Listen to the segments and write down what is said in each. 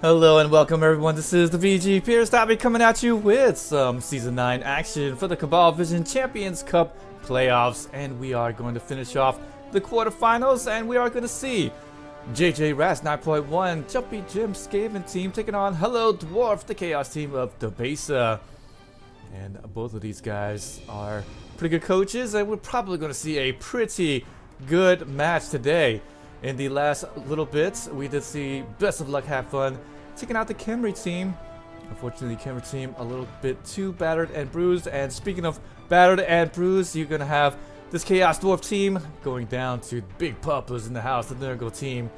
Hello and welcome everyone, this is the VG Purist. I'll be coming at you with some Season 9 action for the Cabal Vision Champions Cup playoffs, and we are going to finish off the quarterfinals, and we are going to see JJ Ras 9.1 Jumppie Gym Skaven team taking on Hello Dwarf, the Chaos team of Debaser. And both of these guys are pretty good coaches, and we're probably going to see a pretty good match today. In the last little bit, we did see Best of Luck Have Fun taking out the Camry team. Unfortunately, the Camry team a little bit too battered and bruised. And speaking of battered and bruised, you're going to have this Chaos Dwarf team going down to Big Papa's in the house, the Nurgle team.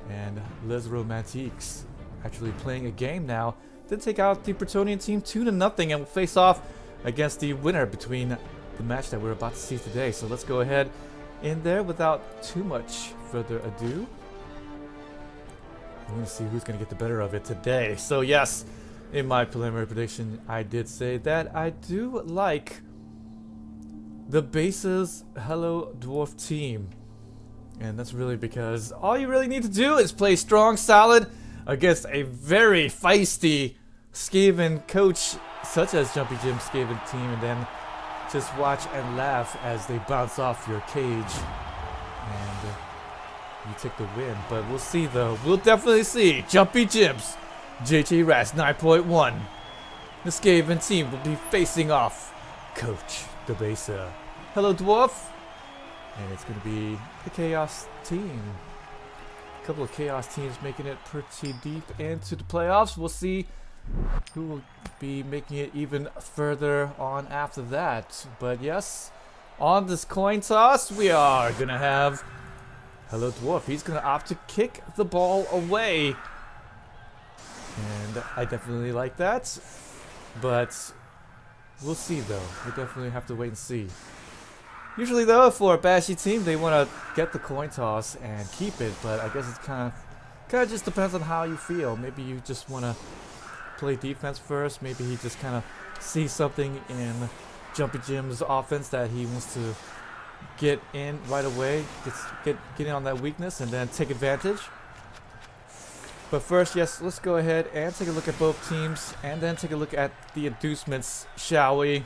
And Les Romantiques actually playing a game now. Did take out the Bretonian team 2-0 and will face off against the winner between the match that we're about to see today. So let's go ahead in there without too much further ado. I'm going to see who's going to get the better of it today. So yes, in my preliminary prediction, I did say that I do like the Base's Hello Dwarf team. And that's really because all you really need to do is play strong, solid against a very feisty Skaven coach such as Jumppie Gym Skaven team, and then just watch and laugh as they bounce off your cage and you take the win. But we'll see though. We'll definitely see. Jumppie Gym's JJ Ras 9.1. The Skaven team will be facing off Coach Debaser, Hello Dwarf. And it's going to be the Chaos team. A couple of Chaos teams making it pretty deep into the playoffs. We'll see who will be making it even further on after that. But yes, on this coin toss, we are going to have Hello Dwarf. He's going to opt to kick the ball away. And I definitely like that. But we'll see though. We definitely have to wait and see. Usually though, for a bashy team, they want to get the coin toss and keep it. But I guess it's kind of just depends on how you feel. Maybe you just want to play defense first. Maybe he just kind of sees something in Jumppie Gym's offense that he wants to get in right away, get in on that weakness and then take advantage. But first, yes, let's go ahead and take a look at both teams and then take a look at the inducements, shall we?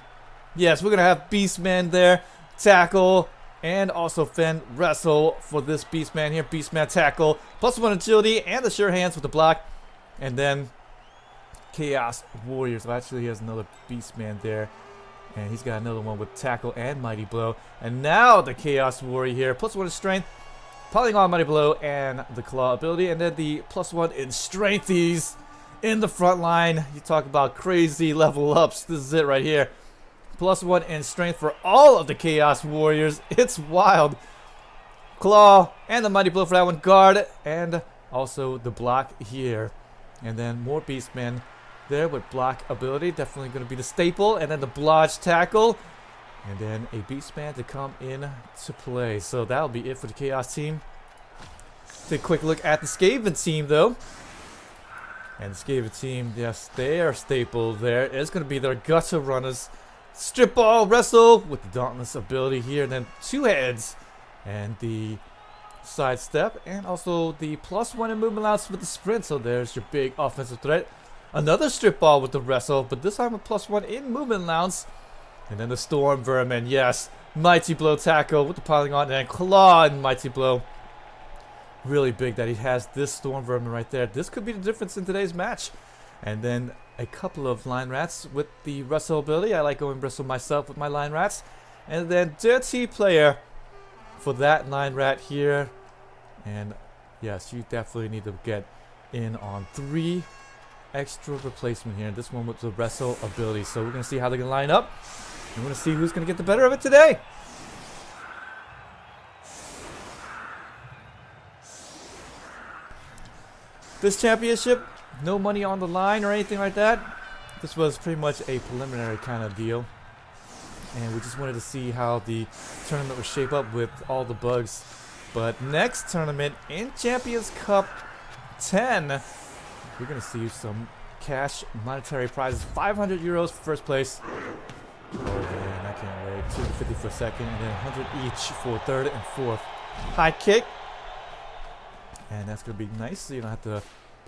Yes, we're gonna have Beastman there, tackle, and also Fen wrestle for this Beastman here. Beastman tackle, +1 agility and the sure hands with the block, and then Chaos Warriors. Well, actually, he has another Beastman there. And he's got another one with tackle and mighty blow. And now the Chaos Warrior here. +1 in strength, piling on mighty blow and the claw ability. And then the +1 in strengthies in the front line. You talk about crazy level ups. This is it right here. +1 in strength for all of the Chaos Warriors. It's wild. Claw and the mighty blow for that one. Guard and also the block here. And then more Beastmen there with block ability, definitely going to be the staple, and then the blodge tackle, and then a Beastman to come in to play. So that'll be it for the Chaos team. Take a quick look at the Skaven team though, and the Skaven team, yes, they are staple there. It's going to be their gutter runners, strip ball wrestle with the dauntless ability here, and then 2 heads and the sidestep, and also the +1 in movement allowance with the sprint. So there's your big offensive threat. Another strip ball with the wrestle, but this time a +1 in movement allowance. And then the Storm Vermin, yes. Mighty Blow tackle with the piling on, and claw and Mighty Blow. Really big that he has this Storm Vermin right there. This could be the difference in today's match. And then a couple of line rats with the wrestle ability. I like going wrestle myself with my line rats. And then Dirty Player for that line rat here. And yes, you definitely need to get in on 3 extra replacement here. This one with the wrestle ability. So we're going to see how they're going to line up. And we're going to see who's going to get the better of it today. This championship, no money on the line or anything like that. This was pretty much a preliminary kind of deal. And we just wanted to see how the tournament would shape up with all the bugs. But next tournament in Champions Cup 10, we're going to see some cash monetary prizes. 500 euros for first place. Oh man, I can't wait. 250 for second, and then 100 each for third and fourth. High kick. And that's going to be nice, so you don't have to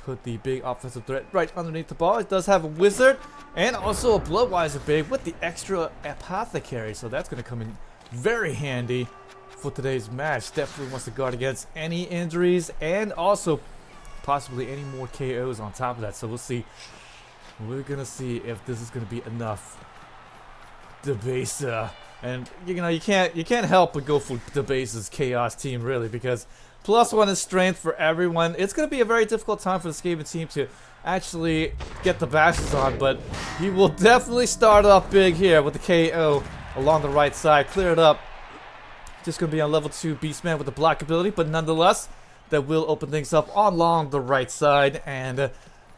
put the big offensive threat right underneath the ball. It does have a wizard and also a Bloodweiser big with the extra apothecary, so that's going to come in very handy for today's match. Definitely wants to guard against any injuries and also possibly any more KOs on top of that. So we'll see. We're going to see if this is going to be enough. Debaser. And you know, you can't help but go for Debaser's Chaos team, really, because +1 is strength for everyone. It's going to be a very difficult time for the Skaven team to actually get the bashes on, but he will definitely start off big here with the KO along the right side. Clear it up. Just going to be on level 2 Beastman with the block ability, but nonetheless, that will open things up along the right side and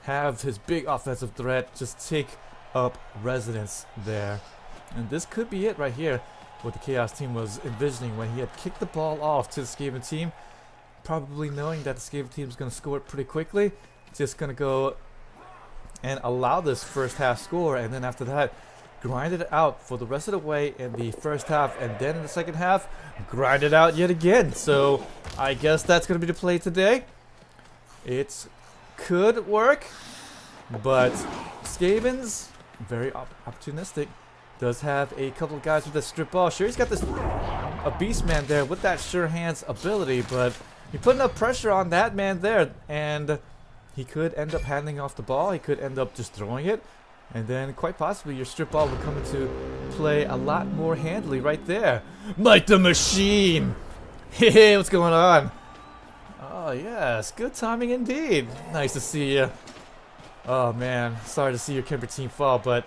have his big offensive threat just take up residence there. And this could be it right here, what the Chaos team was envisioning when he had kicked the ball off to the Skaven team, probably knowing that the Skaven team is going to score it pretty quickly. Just going to go and allow this first half score, and then after that, grind it out for the rest of the way in the first half, and then in the second half, grind it out yet again. So I guess that's going to be the play today. It could work, but Skaven's very opportunistic. Does have a couple of guys with a strip ball. Sure, he's got this a Beastman there with that sure hands ability, but you put enough pressure on that man there, and he could end up handing off the ball. He could end up just throwing it, and then quite possibly your strip ball would come into play a lot more handily right there. Mike the Machine! Hey, what's going on? Oh yes, good timing indeed. Nice to see you. Oh man, sorry to see your Kemper team fall, but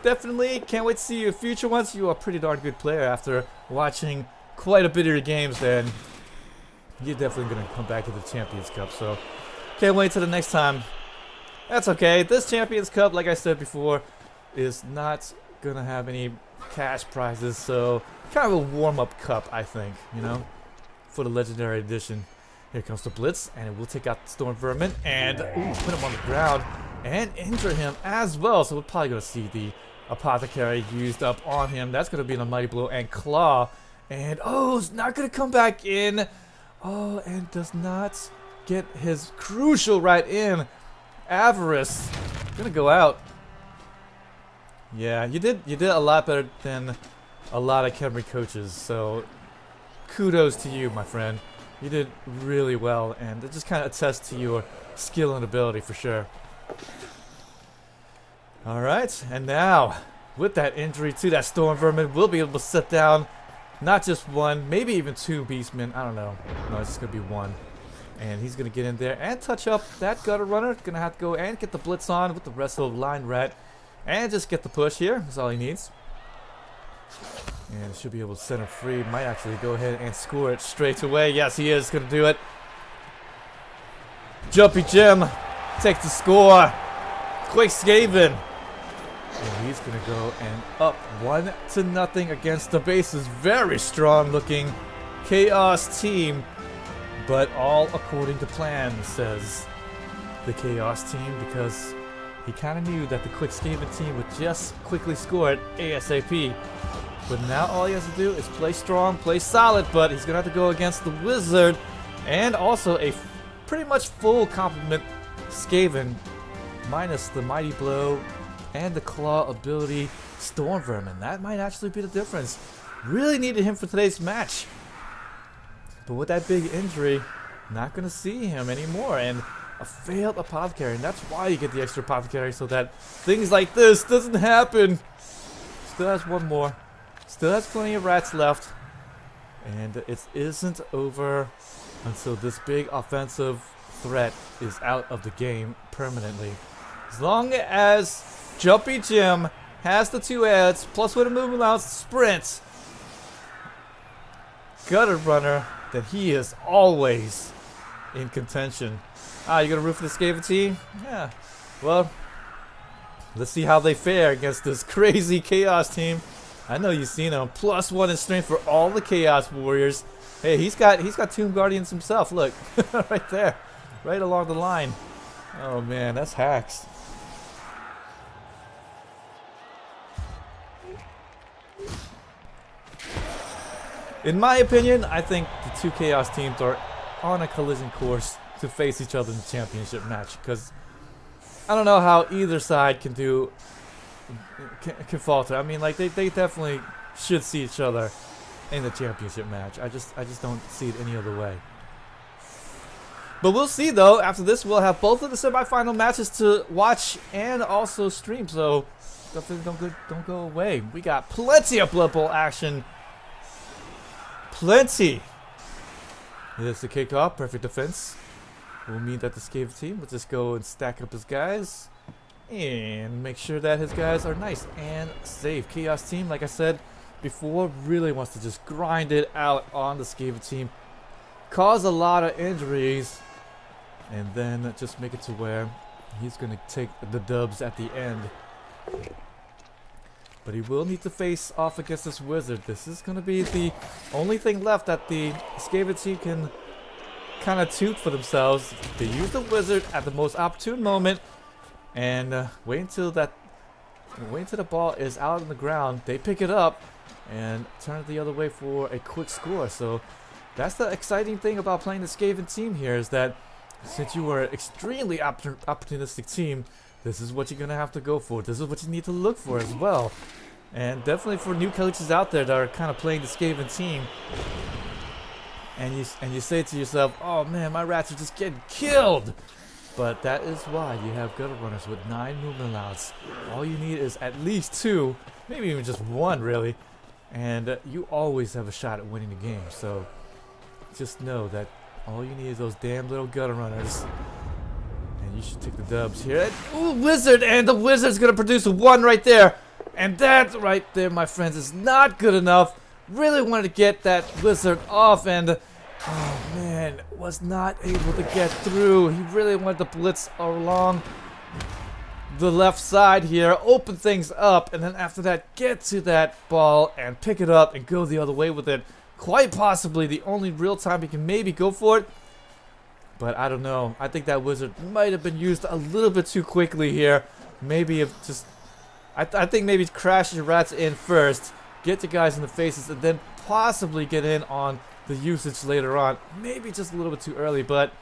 definitely can't wait to see you in future ones. You are a pretty darn good player after watching quite a bit of your games there. And you're definitely going to come back to the Champions Cup. So can't wait till the next time. That's okay. This Champions Cup, like I said before, is not going to have any cash prizes. So kind of a warm-up cup, I think, you know, for the Legendary Edition. Here comes the Blitz, and it will take out the Storm Vermin and put him on the ground and injure him as well. So we're probably going to see the Apothecary used up on him. That's going to be an Almighty Blow and Claw. And, oh, it's not going to come back in. Oh, and does not get his crucial right in. Avarice. Going to go out. Yeah, you did a lot better than a lot of Khemri coaches. So, kudos to you, my friend. You did really well, and it just kind of attests to your skill and ability for sure. Alright, and now, with that injury to that Storm Vermin, we'll be able to set down not just one, maybe even two Beastmen. I don't know. No, it's just going to be one. And he's going to get in there and touch up that Gutter Runner. Going to have to go and get the Blitz on with the rest of the Line Rat. And just get the push here. That's all he needs. And should be able to set him free. Might actually go ahead and score it straight away. Yes, he is going to do it. Jumppie Jim takes the score. Quick Skaven. And he's going to go and up 1-0 against Debaser's very strong looking Chaos team. But all according to plan, says the Chaos team, because he kind of knew that the Quick Skaven team would just quickly score it ASAP. But now all he has to do is play strong, play solid, but he's going to have to go against the Wizard and also a pretty much full complement Skaven minus the Mighty Blow and the Claw ability Storm Vermin. That might actually be the difference. Really needed him for today's match. But with that big injury, not going to see him anymore. And a failed Apothecary. And that's why you get the extra Apothecary, so that things like this doesn't happen. Still has one more. Still has plenty of rats left. And it isn't over until this big offensive threat is out of the game permanently. As long as Jumppie Jim has the 2 ads, plus with a movement allowance, sprint, Gutter Runner, then he is always in contention. Ah, you gonna root for the Skaven team? Yeah. Well, let's see how they fare against this crazy Chaos team. I know you've seen him. +1 in strength for all the Chaos Warriors. Hey, he's got Tomb Guardians himself. Look, right there, right along the line. Oh man, that's hacks. In my opinion, I think the two Chaos teams are on a collision course to face each other in the championship match, because I don't know how either side can falter. I mean, like they definitely should see each other in the championship match. I just don't see it any other way. But we'll see though. After this, we'll have both of the semifinal matches to watch and also stream. So definitely don't go away. We got plenty of Blood Bowl action. Plenty. Here's the kickoff. Perfect defense. Will mean that the Skaven team will just go and stack up his guys and make sure that his guys are nice and safe. Chaos team, like I said before, really wants to just grind it out on the Skaven team, cause a lot of injuries, and then just make it to where he's going to take the dubs at the end. But he will need to face off against this wizard. This is going to be the only thing left that the Skaven team can kind of toot for themselves. They use the wizard at the most opportune moment and wait until the ball is out on the ground. They pick it up and turn it the other way for a quick score. So that's the exciting thing about playing the Skaven team here, is that since you are an extremely opportunistic team, this is what you're going to have to go for. This is what you need to look for as well. And definitely for new coaches out there that are kind of playing the Skaven team, and you say to yourself, oh man, my rats are just getting killed. But that is why you have gutter runners with 9 movement allowance. All you need is at least 2, maybe even just 1 really, and you always have a shot at winning the game. So just know that all you need is those damn little gutter runners, and you should take the dubs here. Ooh, wizard, and the wizard's gonna produce a 1 right there, and that right there, my friends, is not good enough. Really wanted to get that wizard off, and oh man, was not able to get through. He really wanted to blitz along the left side here, open things up, and then after that, get to that ball and pick it up and go the other way with it. Quite possibly the only real time he can maybe go for it. But I don't know. I think that wizard might have been used a little bit too quickly here. Maybe if just... I think maybe crash your rats in first, get the guys in the faces, and then possibly get in on the usage later on. Maybe just a little bit too early, but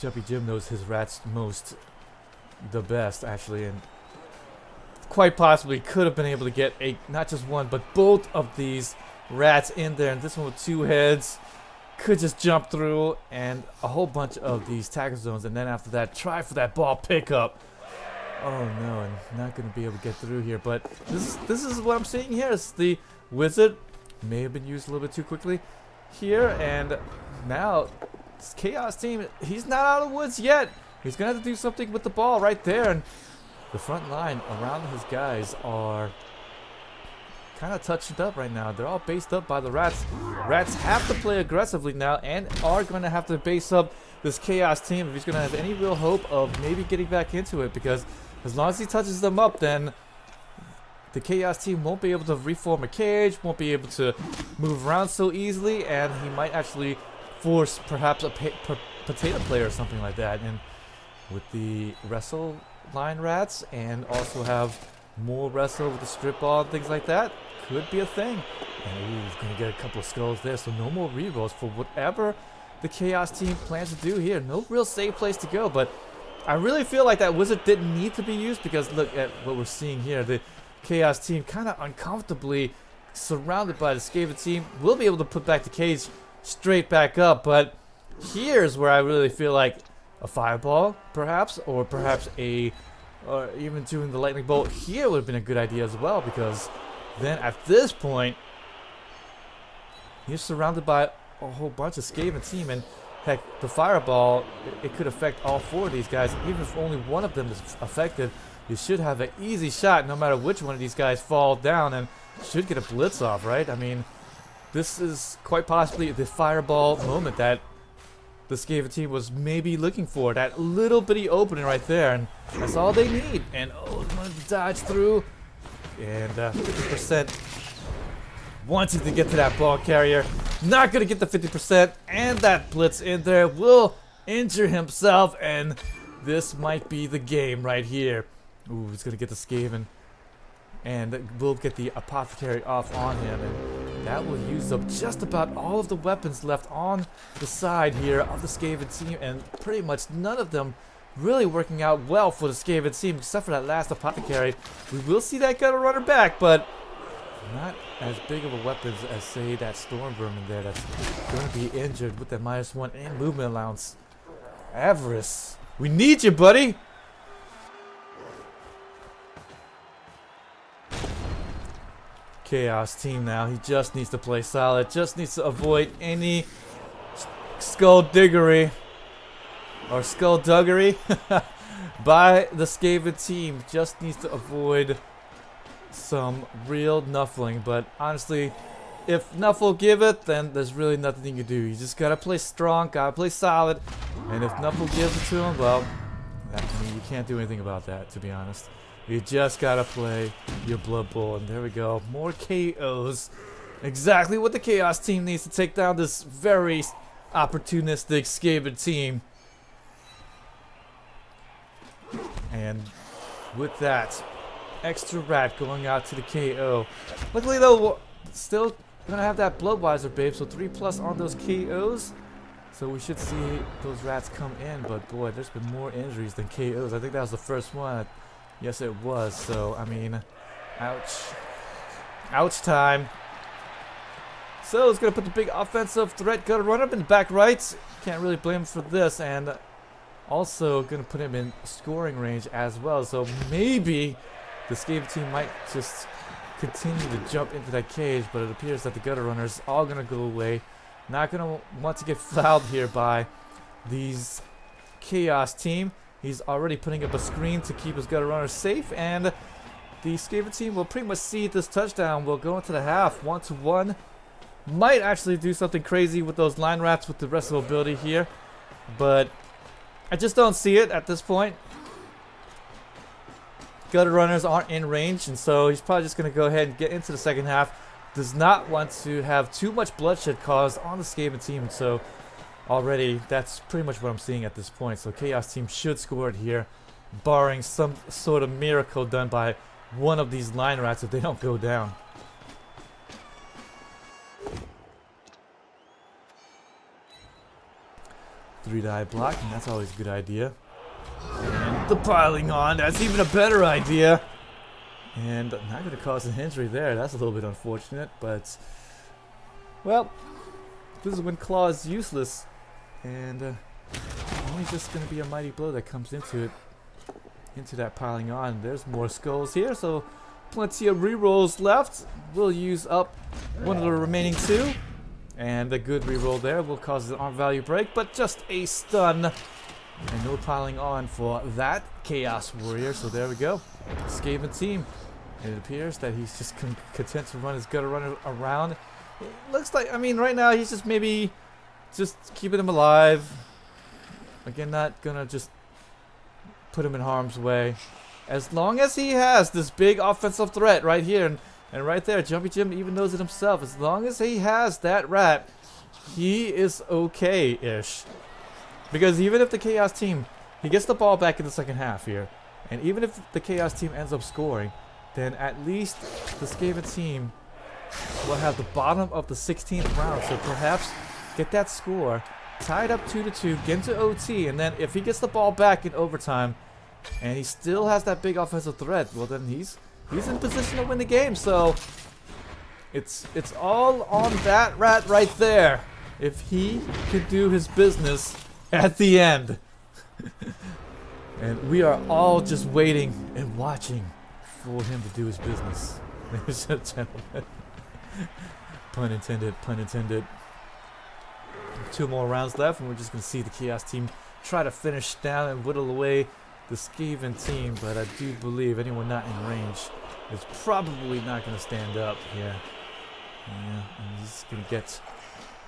Jumppie Jim knows his rats the best actually, and quite possibly could have been able to get not just 1 but both of these rats in there, and this one with 2 heads could just jump through, and a whole bunch of these tackle zones, and then after that try for that ball pickup. Oh no, and not going to be able to get through here. But this is what I'm seeing here. Is the wizard may have been used a little bit too quickly here, and now this Chaos team, he's not out of the woods yet. He's going to have to do something with the ball right there, and the front line around his guys are kind of touched up right now. They're all based up by the rats. Rats have to play aggressively now and are going to have to base up this Chaos team if he's going to have any real hope of maybe getting back into it, because as long as he touches them up, then the Chaos team won't be able to reform a cage, won't be able to move around so easily, and he might actually force perhaps a potato play or something like that. And with the wrestle line rats, and also have more wrestle with the strip ball and things like that, could be a thing. And ooh, he's going to get a couple of skulls there, so no more rerolls for whatever the Chaos team plans to do here. No real safe place to go, but I really feel like that wizard didn't need to be used, because look at what we're seeing here. The Chaos team kind of uncomfortably surrounded by the Skaven team. Will be able to put back the cage straight back up, but here's where I really feel like a fireball perhaps, or perhaps or even doing the lightning bolt here would have been a good idea as well, because then at this point he's surrounded by a whole bunch of Skaven team, and heck, the fireball, it could affect all 4 of these guys. Even if only one of them is effective, you should have an easy shot no matter which one of these guys fall down, and should get a blitz off, right? I mean, this is quite possibly the fireball moment that the Skaven team was maybe looking for. That little bitty opening right there, and that's all they need. And oh, he wanted to dodge through, and 50%. Wanted to get to that ball carrier. Not going to get the 50%, and that blitz in there will injure himself, and this might be the game right here. Ooh, he's going to get the Skaven, and we'll get the apothecary off on him, and that will use up just about all of the weapons left on the side here of the Skaven team, and pretty much none of them really working out well for the Skaven team, except for that last Apothecary. We will see that Gutter Runner back, but not as big of a weapon as, say, that Storm Vermin there that's going to be injured with that -1 and movement allowance. Avarice, we need you, buddy! Chaos team now, he just needs to play solid, just needs to avoid any skullduggery or skullduggery by the Skaven team. Just needs to avoid some real nuffling, but honestly, if Nuff give it, then there's really nothing you can do. You just gotta play strong, gotta play solid, and if Nuff gives it to him, well, I mean, you can't do anything about that, to be honest. You just gotta play your Blood Bowl, and there we go. More KOs. Exactly what the Chaos team needs to take down this very opportunistic Skaven team. And with that, extra rat going out to the KO. Luckily though, still gonna have that Bloodwiser babe, so 3+ on those KOs. So we should see those rats come in, but boy, there's been more injuries than KOs. I think that was the first one. Yes, it was. So, I mean, ouch. Ouch time. So, it's going to put the big offensive threat Gutter Runner up in the back right. Can't really blame him for this. And also going to put him in scoring range as well. So, maybe the Skaven team might just continue to jump into that cage. But it appears that the Gutter Runners are going to go away. Not going to want to get fouled here by these Chaos team. He's already putting up a screen to keep his Gutter Runner safe, and the Skaven team will pretty much see this touchdown. We'll go into the half 1-1. Might actually do something crazy with those line rats with the rest of the ability here, but I just don't see it at this point. Gutter Runners aren't in range, and so he's probably just going to go ahead and get into the second half. Does not want to have too much bloodshed caused on the Skaven team, so already, that's pretty much what I'm seeing at this point. So Chaos team should score it here, barring some sort of miracle done by one of these line rats if they don't go down. Three-die block, and that's always a good idea. And the piling on, that's even a better idea. And not going to cause an injury there. That's a little bit unfortunate, but well, this is when Claw is useless. And only just going to be a mighty blow that comes into it, into that piling on. There's more skulls here, so plenty of rerolls left. We'll use up one of the remaining 2, and a good reroll there will cause an arm value break, but just a stun, and no piling on for that Chaos Warrior. So there we go, Skaven team. And it appears that he's just content to run his Gutter Runner around. It looks like, I mean, right now he's just maybe just keeping him alive. Again, not gonna just put him in harm's way. As long as he has this big offensive threat right here, and right there, Jumppie Jim even knows it himself. As long as he has that rat, he is okay-ish. Because even if the Chaos team, he gets the ball back in the second half here, and even if the Chaos team ends up scoring, then at least the Skaven team will have the bottom of the 16th round. So perhaps get that score, tie it up 2-2, get into OT, and then if he gets the ball back in overtime, and he still has that big offensive threat, well then he's in position to win the game. So it's all on that rat right there. If he could do his business at the end. And we are all just waiting and watching for him to do his business. Ladies and gentlemen. Pun intended, pun intended. 2 more rounds left, and we're just going to see the Chaos team try to finish down and whittle away the Skaven team, but I do believe anyone not in range is probably not going to stand up here. Yeah, and he's going to get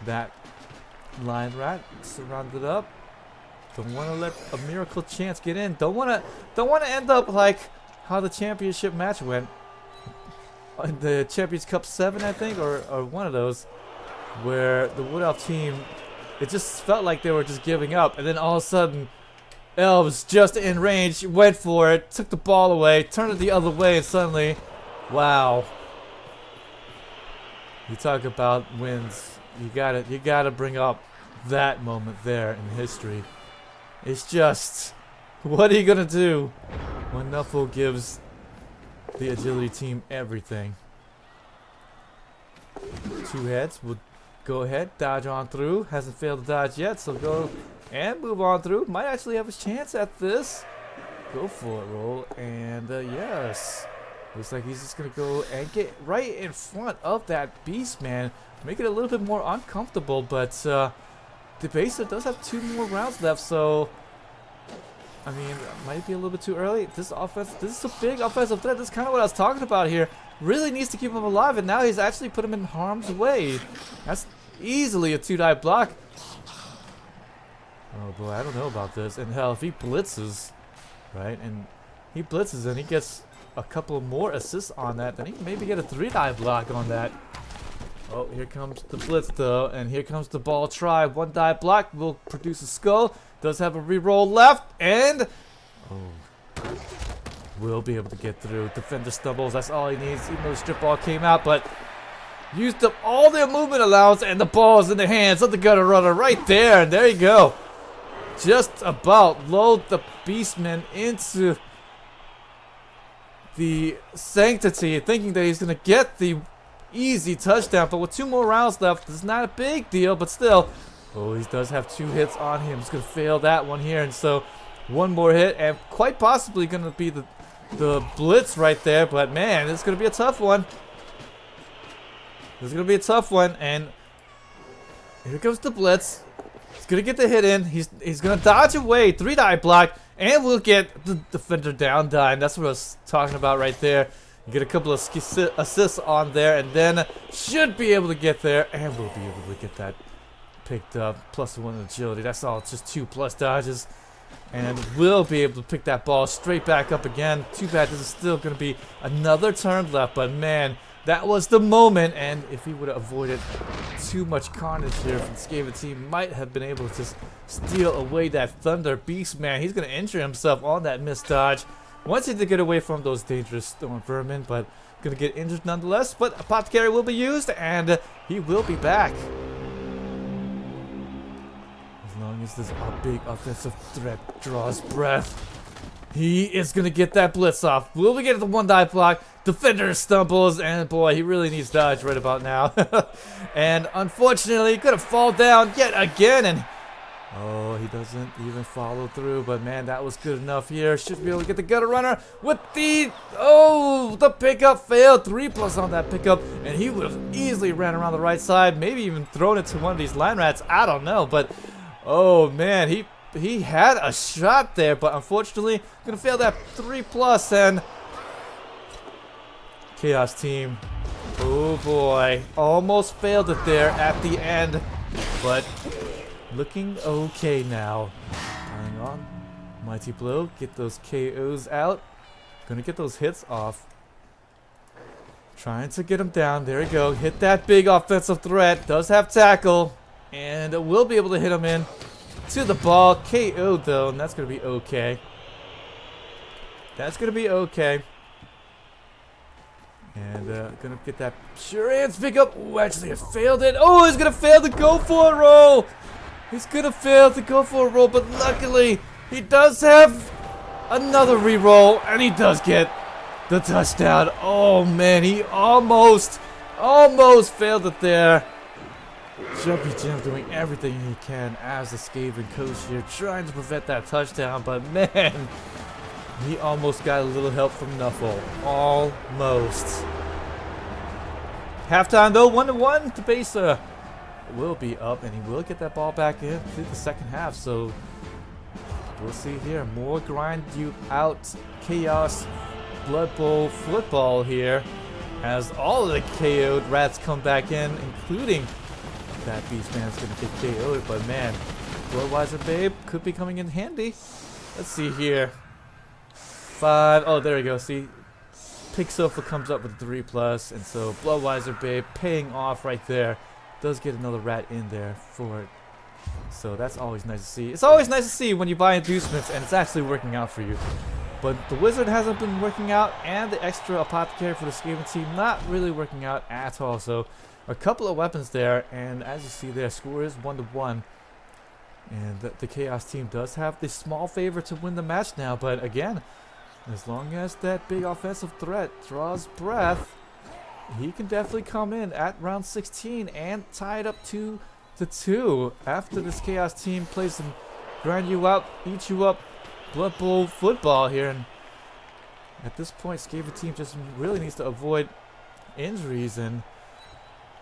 that line rat surrounded up. Don't want to let a miracle chance get in. Don't want to end up like how the championship match went. The Champions Cup 7, I think, or one of those, where the Wood Elf team, it just felt like they were just giving up, and then all of a sudden, Elves just in range, went for it, took the ball away, turned it the other way, and suddenly, wow. You talk about wins. You gotta bring up that moment there in history. It's just, what are you gonna do when Nuffle gives the agility team everything? 2 heads will go ahead, dodge on through. Hasn't failed to dodge yet, so go and move on through. Might actually have a chance at this. Go for it, roll, and yes. Looks like he's just gonna go and get right in front of that beast, man. Make it a little bit more uncomfortable, but Debaser does have 2 more rounds left, so I mean, might be a little bit too early. This is a big offensive threat. This is kind of what I was talking about here. Really needs to keep him alive, and now he's actually put him in harm's way. That's easily a 2-die block. Oh boy, I don't know about this. And hell, if he blitzes, right, and he blitzes and he gets a couple more assists on that, then he can maybe get a 3-die block on that. Oh, here comes the blitz though, and here comes the ball try. 1-die block will produce a skull. Does have a reroll left, and will be able to get through. Defender stumbles, that's all he needs, even though the strip ball came out, but used up all their movement allowance, and the ball is in their hands of the gutter runner right there, and there you go. Just about load the Beastman into the sanctity, thinking that he's going to get the easy touchdown, but with 2 more rounds left, it's not a big deal, but still. Oh, he does have 2 hits on him. He's going to fail that one here, and so 1 more hit, and quite possibly going to be the blitz right there, but man, it's going to be a tough one. This is going to be a tough one, and here comes the blitz. He's going to get the hit in. He's going to dodge away, 3-die block, and we'll get the defender down die, and that's what I was talking about right there. You get a couple of assists on there, and then should be able to get there, and we'll be able to get that picked up. +1 agility. That's all. It's just 2+ dodges, and we'll be able to pick that ball straight back up again. Too bad this is still going to be another turn left, but man, that was the moment, and if he would have avoided too much carnage here from the Skaven team, might have been able to just steal away that Thunder Beast, man. He's going to injure himself on that missed dodge. Wants him to get away from those dangerous storm vermin, but going to get injured nonetheless. But Apothecary will be used, and he will be back. As long as this big offensive threat draws breath, he is going to get that blitz off. Will we get the 1-die block? Defender stumbles, and boy, he really needs dodge right about now. And unfortunately, he could have fallen down yet again, and oh, he doesn't even follow through, but man, that was good enough here. Should be able to get the gutter runner with the, the pickup failed. 3+ on that pickup, and he would have easily ran around the right side, maybe even thrown it to one of these line rats. I don't know, but oh man, he had a shot there, but unfortunately, gonna fail that 3+, and Chaos team, oh boy, almost failed it there at the end, but looking okay now. Hang on. Mighty Blow. Get those KOs out. Gonna get those hits off. Trying to get him down. There we go. Hit that big offensive threat. Does have tackle. And we'll be able to hit him in to the ball. KO though, and that's gonna be okay. That's gonna be okay. And gonna get that sure hands pick up. Oh, actually, it failed it. Oh, he's gonna fail to go for a roll. He's gonna fail to go for a roll, but luckily he does have another re-roll, and he does get the touchdown. Oh man, he almost failed it there. Jumppie Jim doing everything he can as the Skaven coach here, trying to prevent that touchdown, but man, he almost got a little help from Nuffle. Almost. Halftime though, 1-1 to Debaser will be up, and he will get that ball back in through the second half, so we'll see here. More grind you out Chaos Blood Bowl football here, as all of the KO'd rats come back in, including that Beastman's gonna get KO'd, but man, Bloodwiser Babe could be coming in handy. Let's see here. 5, oh there we go, see, Pig Sofa comes up with 3+, and so Bloodwiser Babe paying off right there. Does get another rat in there for it, so that's always nice to see. It's always nice to see when you buy inducements and it's actually working out for you. But the Wizard hasn't been working out, and the extra Apothecary for the Skaven team not really working out at all, so a couple of weapons there, and as you see there, score is 1-1. And the Chaos team does have the small favor to win the match now, but again, as long as that big offensive threat draws breath, he can definitely come in at round 16 and tie it up 2-2 after this Chaos team plays some grind you out, eat you up Blood Bowl football here. And at this point, Skaven team just really needs to avoid injuries and,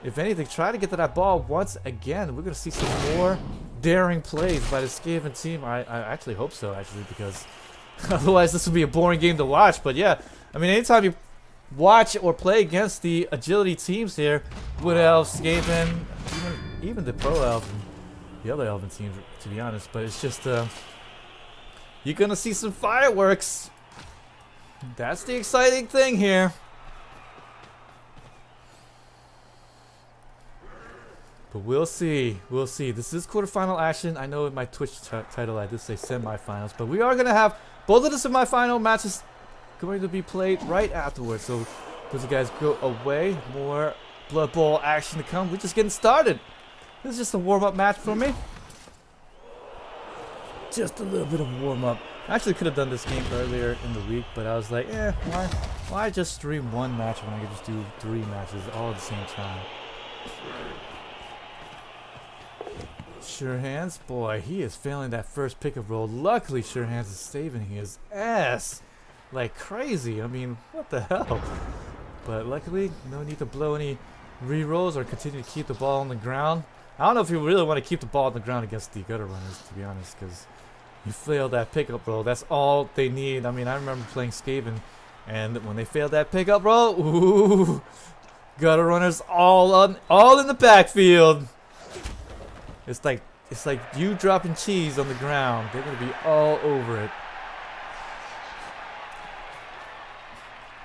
if anything, try to get to that ball once again. We're going to see some more daring plays by the Skaven team. I actually hope so, because otherwise this would be a boring game to watch. But yeah, I mean, anytime you watch or play against the agility teams here, Wood Elves, Skaven, even the Pro Elf and the other Elven teams, to be honest. But it's just, you're going to see some fireworks. That's the exciting thing here. But we'll see. We'll see. This is quarterfinal action. I know in my Twitch title I did say semifinals, but we are going to have both of the semifinal matches going to be played right afterwards. So, as you guys go away, more Blood Bowl action to come. We're just getting started. This is just a warm-up match for me. Just a little bit of warm-up. I actually could have done this game earlier in the week, but I was like, why just stream one match when I could just do 3 matches all at the same time? Sure Hands, boy, he is failing that first pickup roll. Luckily, Sure Hands is saving his ass like crazy. I mean, what the hell? But luckily, no need to blow any re-rolls or continue to keep the ball on the ground. I don't know if you really want to keep the ball on the ground against the gutter runners, to be honest, because you fail that pickup roll. That's all they need. I mean, I remember playing Skaven, and when they failed that pickup roll, ooh, gutter runners all in the backfield. It's like you dropping cheese on the ground. They're gonna be all over it.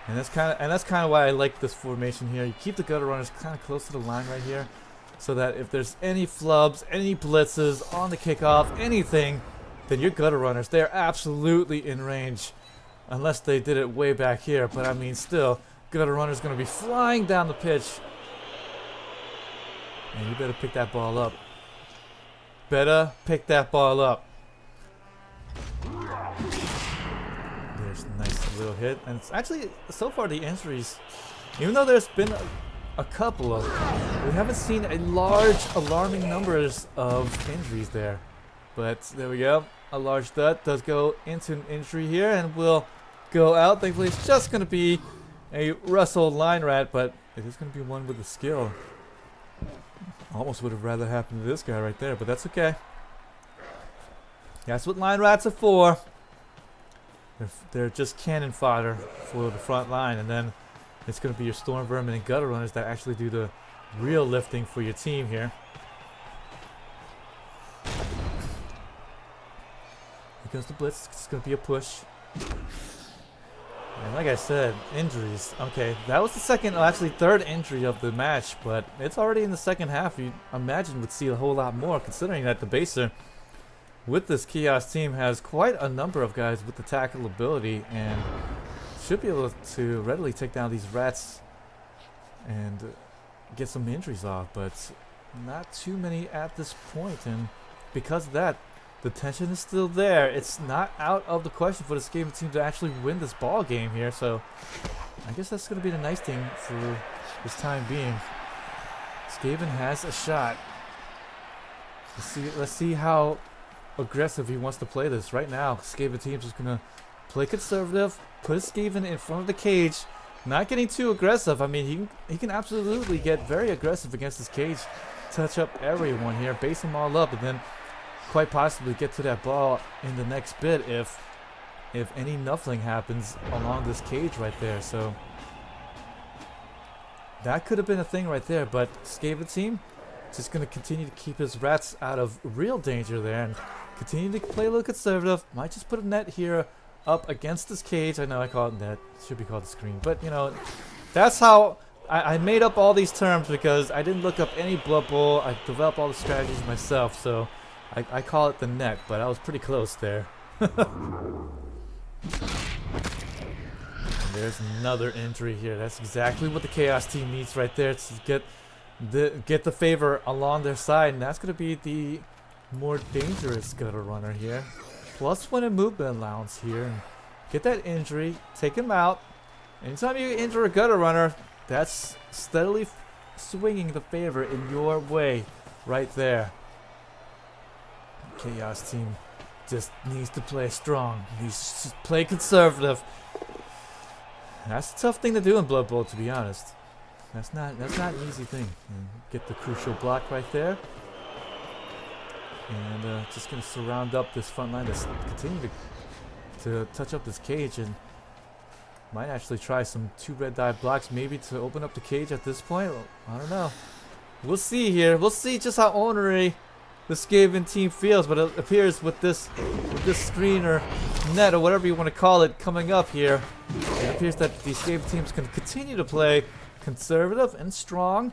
And that's kind of why I like this formation here. You keep the gutter runners kind of close to the line right here, so that if there's any flubs, any blitzes on the kickoff, anything, then your gutter runners, they're absolutely in range, unless they did it way back here. But I mean, still, gutter runners gonna be flying down the pitch, and you better pick that ball up. Better pick that ball up. There's a nice little hit. And it's actually, so far the injuries, even though there's been a couple of, we haven't seen a large, alarming numbers of injuries there. But there we go. A large dot does go into an injury here and will go out. Thankfully, it's just going to be a Russell line rat, but it is going to be one with a skill. Almost would have rather happened to this guy right there, but that's okay. That's what line rats are for. They're just cannon fodder for the front line, and then it's going to be your storm vermin and gutter runners that actually do the real lifting for your team here. Here goes the blitz. It's going to be a push. And like I said, injuries. Okay, that was the second, actually third injury of the match, but it's already in the second half. You imagine would see a whole lot more, considering that Debaser, with this Chaos team, has quite a number of guys with the tackle ability and should be able to readily take down these rats and get some injuries off, but not too many at this point. And because of that, the tension is still there. It's not out of the question for the Skaven team to actually win this ball game here. So I guess that's going to be the nice thing for this time being. Skaven has a shot. Let's see how aggressive he wants to play this. Right now, Skaven team's just going to play conservative, put Skaven in front of the cage, not getting too aggressive. I mean, he can absolutely get very aggressive against this cage, touch up everyone here, base them all up, and then quite possibly get to that ball in the next bit if any nuffling happens along this cage right there. So that could have been a thing right there, but Skaven team just going to continue to keep his rats out of real danger there and continue to play a little conservative. Might just put a net here up against this cage. I know I call it net, it should be called the screen, but you know, that's how I made up all these terms, because I didn't look up any Blood Bowl. I developed all the strategies myself, so I call it the net, but I was pretty close there. And there's another injury here. That's exactly what the Chaos team needs right there, to get get the favor along their side, and that's going to be the more dangerous gutter runner here. +1 in movement allowance here. And get that injury, take him out. Anytime you injure a gutter runner, that's steadily swinging the favor in your way right there. Chaos team just needs to play strong. Needs to play conservative. That's a tough thing to do in Blood Bowl, to be honest. That's not an easy thing. And get the crucial block right there. And just gonna surround up this front line. That's continue to touch up this cage, and might actually try some 2 red dye blocks maybe to open up the cage at this point. I don't know. We'll see here. We'll see just how ornery the Skaven team feels, but it appears with this screen or net or whatever you want to call it coming up here, it appears that the Skaven team is going to continue to play conservative and strong.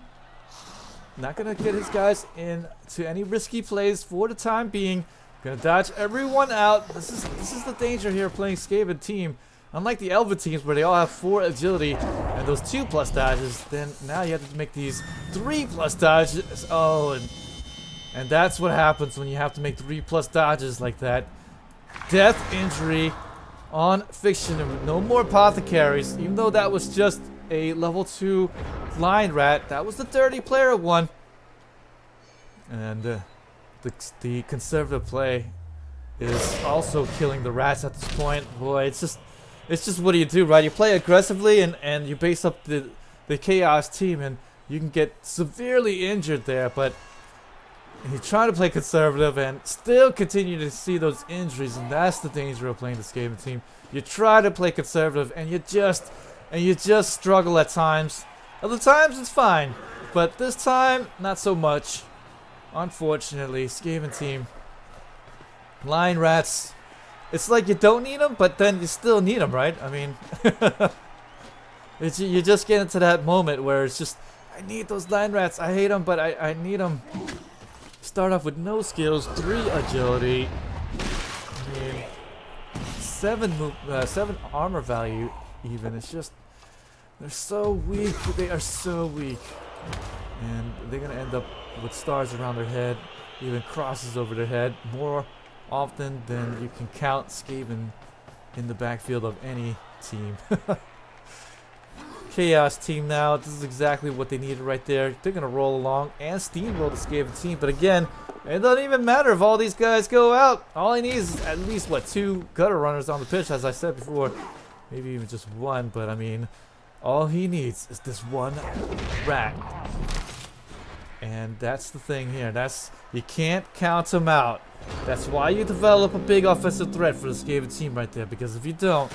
Not going to get his guys into any risky plays for the time being. Going to dodge everyone out. This is the danger here of playing Skaven team. Unlike the Elven teams where they all have 4 agility and those 2+ dodges, then now you have to make these 3+ dodges. Oh, and that's what happens when you have to make 3+ dodges like that. Death injury on Fiction. No more apothecaries, even though that was just a level 2 blind rat. That was the dirty player one. And the conservative play is also killing the rats at this point. Boy, it's just what do you do, right? You play aggressively and you base up the Chaos team, and you can get severely injured there, but you try to play conservative and still continue to see those injuries, and that's the danger of playing the Skaven team. You try to play conservative and you just struggle at times. Other times it's fine, but this time not so much. Unfortunately, Skaven team, line rats. It's like you don't need them, but then you still need them, right? I mean, you just get into that moment where it's just, I need those line rats. I hate them, but I need them. Start off with no skills, 3 agility, I mean, 7 armor value even. It's just, they're so weak. They are so weak. And they're going to end up with stars around their head, even crosses over their head, more often than you can count Skaven in the backfield of any team. Chaos team now, this is exactly what they needed right there. They're going to roll along and steamroll the Skaven team, but again, it doesn't even matter if all these guys go out. All he needs is at least, what, 2 gutter runners on the pitch, as I said before. Maybe even just 1, but I mean, all he needs is this 1 rat. And that's the thing here. You can't count him out. That's why you develop a big offensive threat for the Skaven team right there, because if you don't,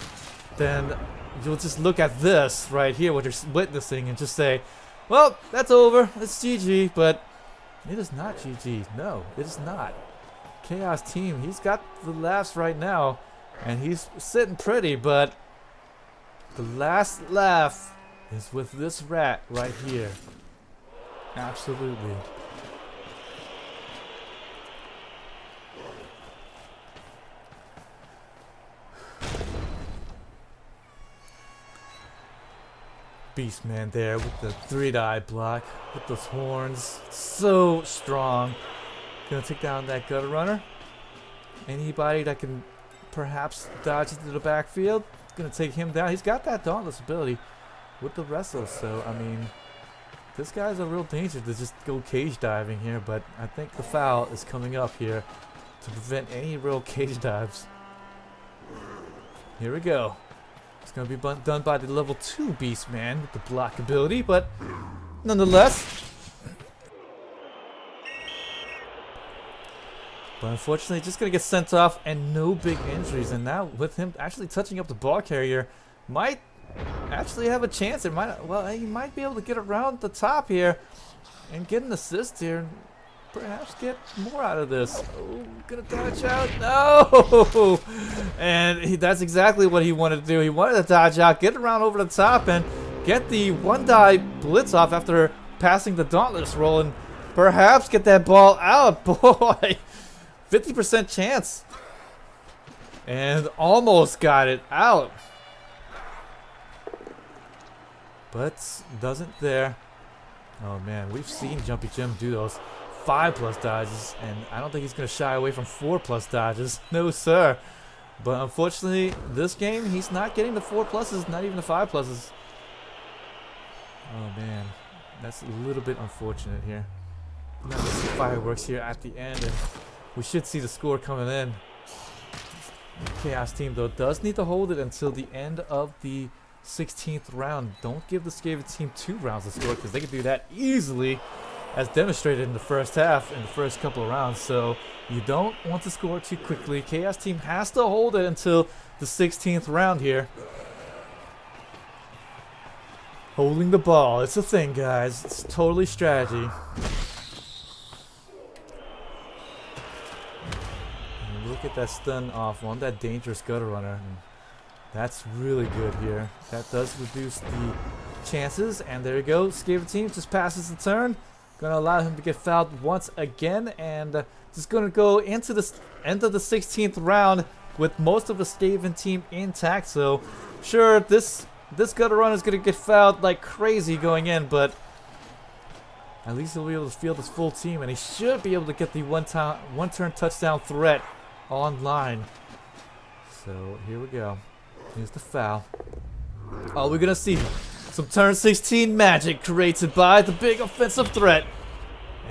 then you'll just look at this right here, what you're witnessing, and just say, well, that's over. It's GG, but it is not GG. No, it is not. Chaos team, he's got the laughs right now, and he's sitting pretty, but the last laugh is with this rat right here. Absolutely. Beastman there with the 3-die block, with those horns, so strong. Gonna take down that gutter runner. Anybody that can perhaps dodge into the backfield, gonna take him down. He's got that dauntless ability with the wrestle, so I mean, this guy's a real danger to just go cage diving here, but I think the foul is coming up here to prevent any real cage dives. Here we go. It's going to be done by the level 2 Beastman with the block ability, but nonetheless. But unfortunately, just going to get sent off and no big injuries. And now with him actually touching up the ball carrier, might actually have a chance. He might be able to get around the top here and get an assist here and perhaps get more out of this. Oh, gonna dodge out. No! And that's exactly what he wanted to do. He wanted to dodge out, get around over the top, and get the 1-die blitz off after passing the dauntless roll and perhaps get that ball out. Boy, 50% chance. And almost got it out. But doesn't there. Oh man, we've seen Jumppie Jim do those 5+ dodges, and I don't think he's going to shy away from 4+ dodges. No sir. But unfortunately, this game, he's not getting the 4+, not even the 5+. Oh man, that's a little bit unfortunate here. Now let's see fireworks here at the end, and we should see the score coming in. The Chaos team, though, does need to hold it until the end of the 16th round. Don't give the Skaven team 2 rounds to score, because they can do that easily, as demonstrated in the first half, in the first couple of rounds. So you don't want to score too quickly. Chaos team has to hold it until the 16th round here. Holding the ball, it's a thing, guys. It's totally strategy. And look at that stun off on that dangerous gutter runner. That's really good here. That does reduce the chances. And there you go. Skaven team just passes the turn. Gonna allow him to get fouled once again. And just gonna go into the end of the 16th round with most of the Skaven team intact. So sure, this gutter runner is going to get fouled like crazy going in, but at least he'll be able to field his full team, and he should be able to get the one-turn touchdown threat online. So here we go. Here's the foul. Oh, we're going to see some turn 16 magic created by the big offensive threat.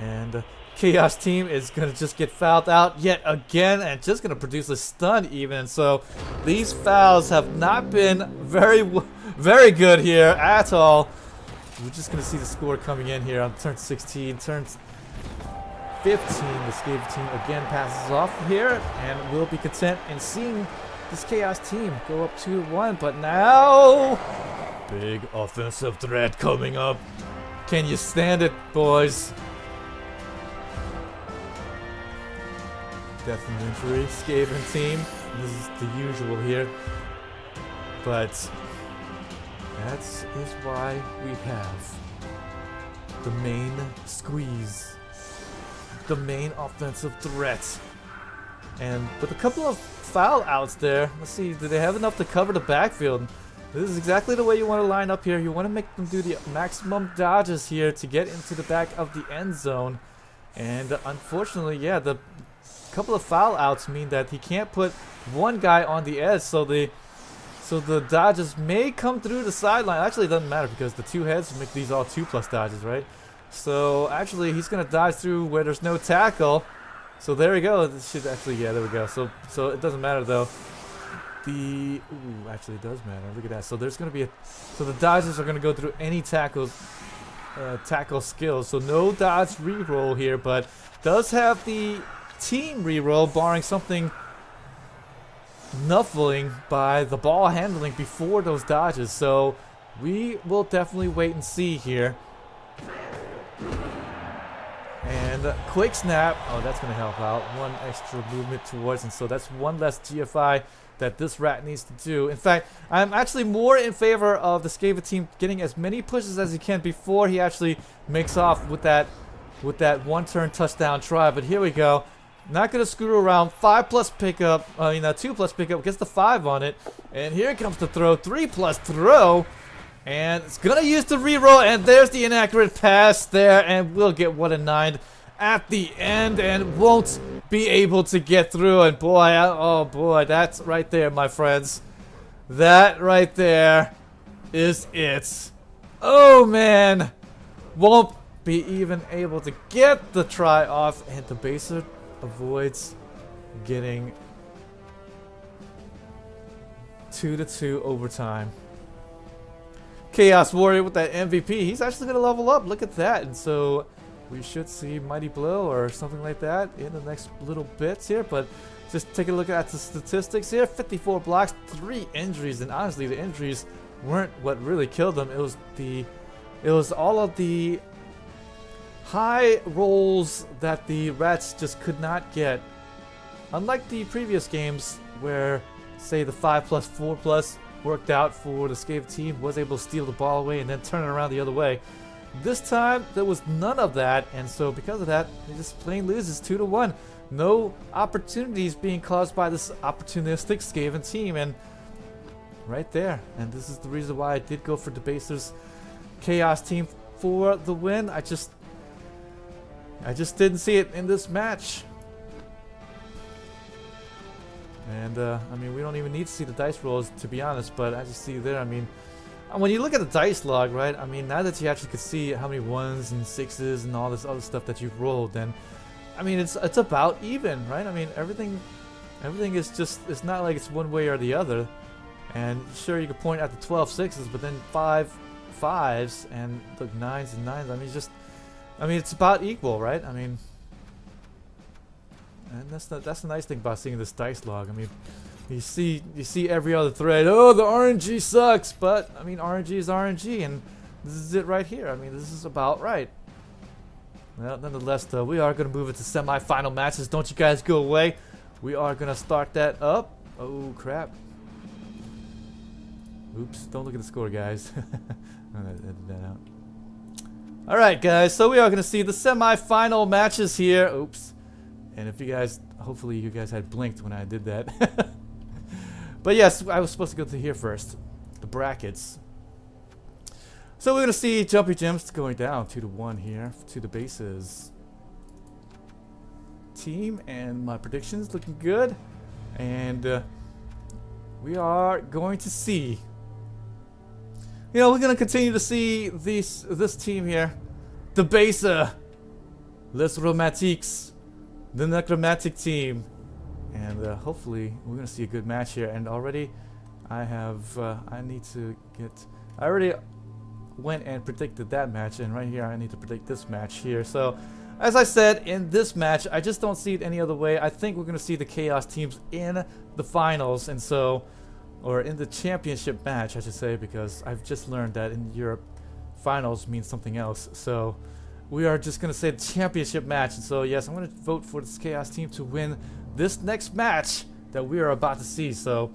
And Chaos team is going to just get fouled out yet again, and just going to produce a stun even. So these fouls have not been very good here at all. We're just going to see the score coming in here on turn 16. Turn 15, the Skaven team again passes off here, and we'll be content in seeing this Chaos team go up 2-1. But now, big offensive threat coming up. Can you stand it, boys? Death and injury, Skaven team. This is the usual here, but that is why we have the main squeeze, the main offensive threat. And with a couple of foul outs there, let's see, do they have enough to cover the backfield? This is exactly the way you want to line up here. You want to make them do the maximum dodges here to get into the back of the end zone. And unfortunately, yeah, the couple of foul outs mean that he can't put one guy on the edge, so the dodges may come through the sideline. Actually, it doesn't matter because the two heads make these all 2+ dodges, right? So actually, he's gonna dodge through where there's no tackle. So there we go. This should actually, yeah, there we go. So it doesn't matter though. Actually, it does matter. Look at that. So there's gonna be so the dodges are gonna go through any tackle skills. So no dodge reroll here, but does have the team reroll, barring something nuffling by the ball handling before those dodges. So we will definitely wait and see here. And quick snap. Oh, that's going to help out. One extra movement towards, and so that's one less GFI that this rat needs to do. In fact, I'm actually more in favor of the Skaven team getting as many pushes as he can before he actually makes off with that one-turn touchdown try. But here we go. Not going to screw around. 5+ pickup. 2+ pickup. Gets the 5 on it. And here comes the throw. 3+ throw. And it's going to use the reroll. And there's the inaccurate pass there. And we'll get 1 and 9 at the end. And won't be able to get through. And boy, oh boy, that's right there, my friends. That right there is it. Oh, man. Won't be even able to get the try off. And Debaser avoids getting 2-2 overtime. Chaos Warrior with that MVP. He's actually going to level up. Look at that. And so we should see Mighty Blow or something like that in the next little bits here. But just take a look at the statistics here. 54 blocks, 3 injuries. And honestly, the injuries weren't what really killed him. It was all of the high rolls that the Rats just could not get. Unlike the previous games where, say, the 5+, 4+ worked out for the Skaven team, was able to steal the ball away and then turn it around the other way. This time, there was none of that, and so because of that, they just plain loses 2-1. No opportunities being caused by this opportunistic Skaven team, and right there. And this is the reason why I did go for Debaser's Chaos team for the win. I just didn't see it in this match. And I mean, we don't even need to see the dice rolls, to be honest, but as you see there, I mean, when you look at the dice log, right, I mean, now that you actually could see how many 1s and 6s and all this other stuff that you've rolled, then I mean, it's about even, right? I mean, everything is just, it's not like it's one way or the other. And sure, you could point at the 12 6s, but then 5 5s and look, 9s and 9s. I mean, it's about equal, right? I mean, and that's the nice thing about seeing this dice log. I mean, you see every other thread. Oh, the RNG sucks, but I mean, RNG is RNG, and this is it right here. I mean, this is about right. Well, nonetheless, though, we are going to move into semi-final matches. Don't you guys go away. We are going to start that up. Oh, crap. Oops, don't look at the score, guys. I'm going to edit that out. Alright, guys, so we are going to see the semi-final matches here. Oops. And if you guys, hopefully you guys had blinked when I did that. But yes, I was supposed to go to here first. The brackets. So we're going to see Jumppie Gems going down 2-1 here to the Debaser's team. And my predictions looking good. And we are going to see, you know, we're going to continue to see this team here. Debaser, Les Romantiques, the Necromantic team. And hopefully we're going to see a good match here. And already I already went and predicted that match, and right here I need to predict this match here. So as I said, in this match I just don't see it any other way. I think we're going to see the Chaos teams in the finals, and so, or in the championship match I should say, because I've just learned that in Europe finals means something else. So we are just going to say the championship match, and so yes, I'm going to vote for this Chaos team to win this next match that we are about to see. So